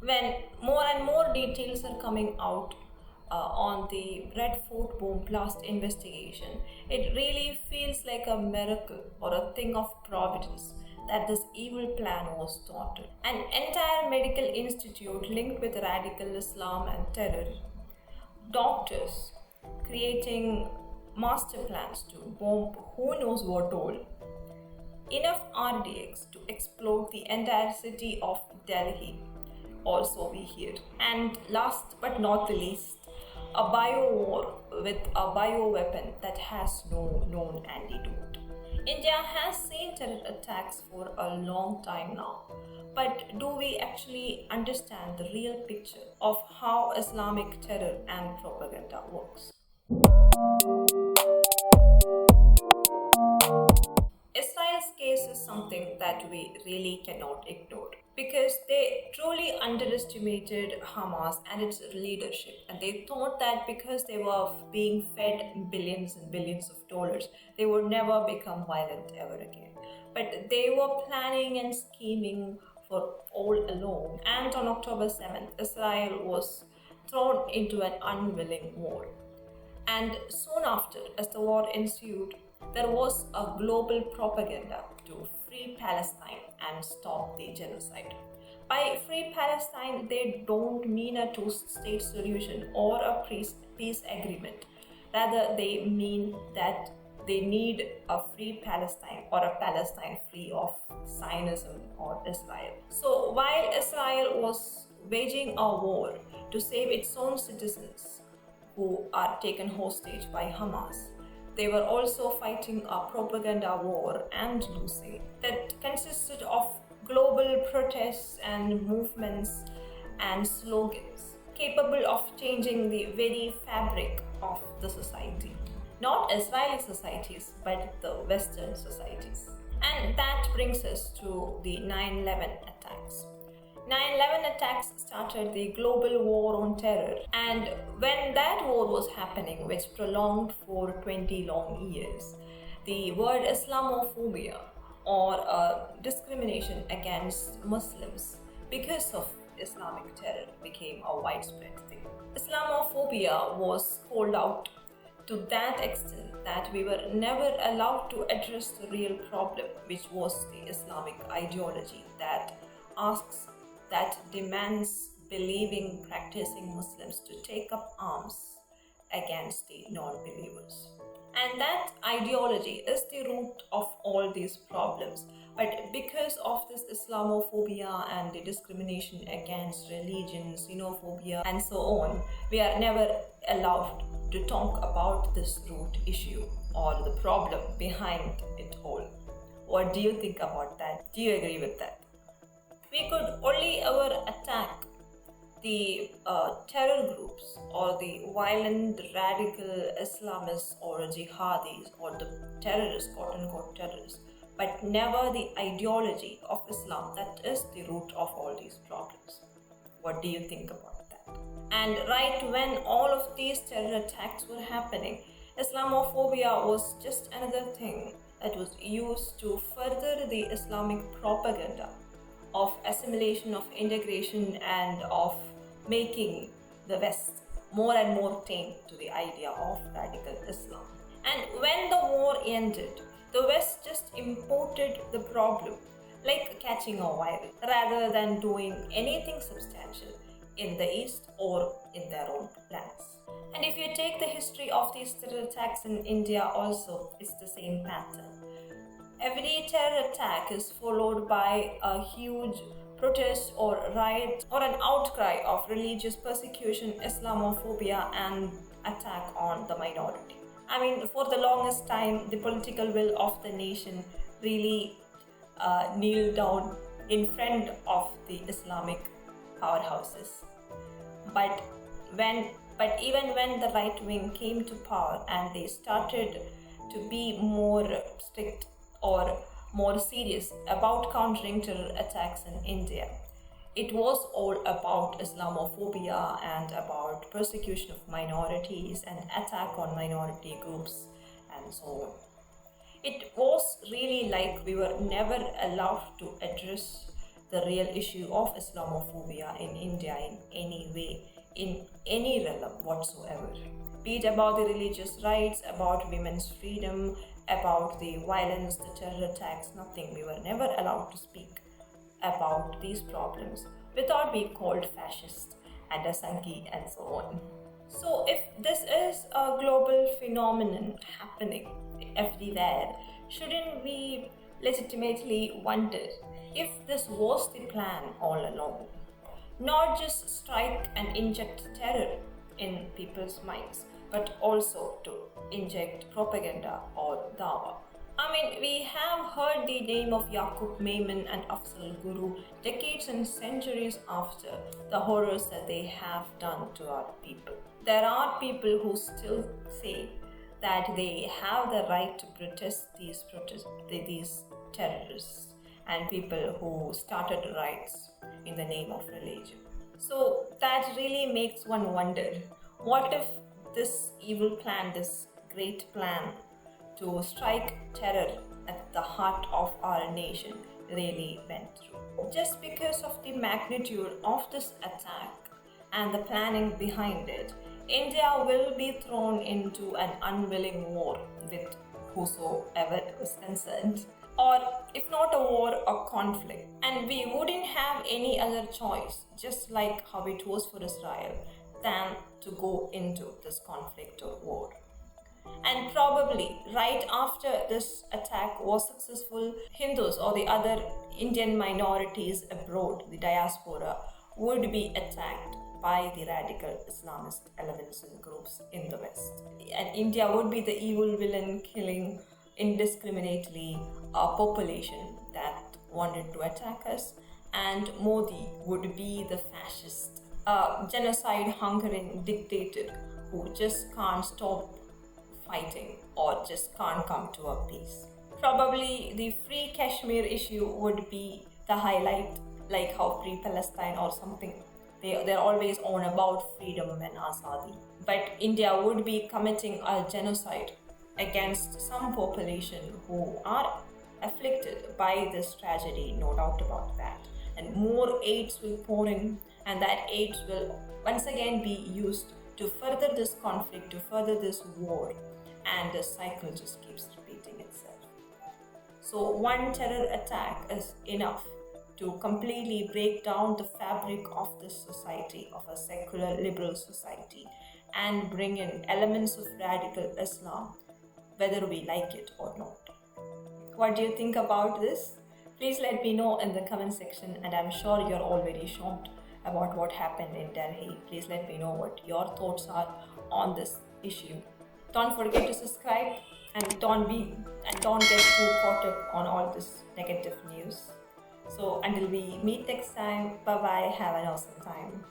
When more and more details are coming out on the Red Fort bomb blast investigation, it really feels like a miracle or a thing of providence that this evil plan was started. An entire medical institute linked with radical Islam and terror, doctors creating master plans to bomb who knows what all, enough RDX to explode the entire city of Delhi, also we hear. And last but not the least, a bio war with a bio weapon that has no known antidote. India has seen terror attacks for a long time now, but do we actually understand the real picture of how Islamic terror and propaganda works? Israel's case is something that we really cannot ignore because they truly underestimated Hamas and its leadership, and they thought that because they were being fed billions and billions of dollars, they would never become violent ever again. But they were planning and scheming for all along, and on October 7th, Israel was thrown into an unwilling war. And soon after, as the war ensued, there was a global propaganda to free Palestine and stop the genocide. By free Palestine, they don't mean a two-state solution or a peace agreement. Rather, they mean that they need a free Palestine or a Palestine free of Zionism or Israel. So while Israel was waging a war to save its own citizens who are taken hostage by Hamas, they were also fighting a propaganda war and losing that consisted of global protests and movements and slogans capable of changing the very fabric of the society. Not Israeli societies, but the Western societies. And that brings us to the 9/11 attacks. 9/11 attacks started the global war on terror, and when that war was happening, which prolonged for 20 long years, the word Islamophobia or discrimination against Muslims because of Islamic terror became a widespread thing. Islamophobia was called out to that extent that we were never allowed to address the real problem, which was the Islamic ideology that demands believing, practicing Muslims to take up arms against the non-believers. And that ideology is the root of all these problems. But because of this Islamophobia and the discrimination against religion, xenophobia, and so on, we are never allowed to talk about this root issue or the problem behind it all. What do you think about that? Do you agree with that? We could only ever attack the terror groups or the violent radical Islamists or jihadis or the terrorists, quote-unquote terrorists, but never the ideology of Islam that is the root of all these problems. What do you think about that? And right when all of these terror attacks were happening, Islamophobia was just another thing that was used to further the Islamic propaganda of assimilation, of integration, and of making the West more and more tame to the idea of radical Islam. And when the war ended, the West just imported the problem like catching a virus rather than doing anything substantial in the East or in their own lands. And if you take the history of these terror attacks in India also, it's the same pattern. Every terror attack is followed by a huge protest or riot or an outcry of religious persecution, Islamophobia, and attack on the minority. I mean, for the longest time, the political will of the nation really kneeled down in front of the Islamic powerhouses. But even when the right wing came to power and they started to be more strict or more serious about countering terror attacks in India, it was all about Islamophobia and about persecution of minorities and attack on minority groups and so on. It was really like we were never allowed to address the real issue of Islamophobia in India in any way, in any realm whatsoever. Be it about the religious rights, about women's freedom, about the violence, the terror attacks, nothing. We were never allowed to speak about these problems without being called fascist and a Sanki and so on. So, if this is a global phenomenon happening everywhere, shouldn't we legitimately wonder if this was the plan all along? Not just strike and inject terror in people's minds, but also to inject propaganda or Dawah. I mean, we have heard the name of Yaqub Memon and Afzal Guru decades and centuries after the horrors that they have done to our people. There are people who still say that they have the right to protest these terrorists, and people who started riots in the name of religion. So that really makes one wonder, what if this evil plan, this great plan to strike terror at the heart of our nation really went through? Just because of the magnitude of this attack and the planning behind it, India will be thrown into an unwilling war with whosoever is concerned, or if not a war, a conflict. And we wouldn't have any other choice, just like how it was for Israel, than to go into this conflict or war. And probably right after this attack was successful, Hindus or the other Indian minorities abroad, the diaspora, would be attacked by the radical Islamist elements and groups in the West. And India would be the evil villain killing indiscriminately a population that wanted to attack us, and Modi would be the fascist, genocide hungering dictator who just can't stop fighting or just can't come to a peace. Probably the free Kashmir issue would be the highlight, like how Free Palestine or something. They're always on about freedom and azadi. But India would be committing a genocide against some population who are afflicted by this tragedy, no doubt about that. And more aids will pour in, and that aids will once again be used to further this conflict, to further this war, and the cycle just keeps repeating itself. So one terror attack is enough to completely break down the fabric of this society, of a secular liberal society, and bring in elements of radical Islam, whether we like it or not. What do you think about this? Please let me know in the comment section, and I'm sure you're already shocked about what happened in Delhi. Please let me know what your thoughts are on this issue. Don't forget to subscribe, and don't get too caught up on all this negative news. So until we meet next time, bye bye, have an awesome time.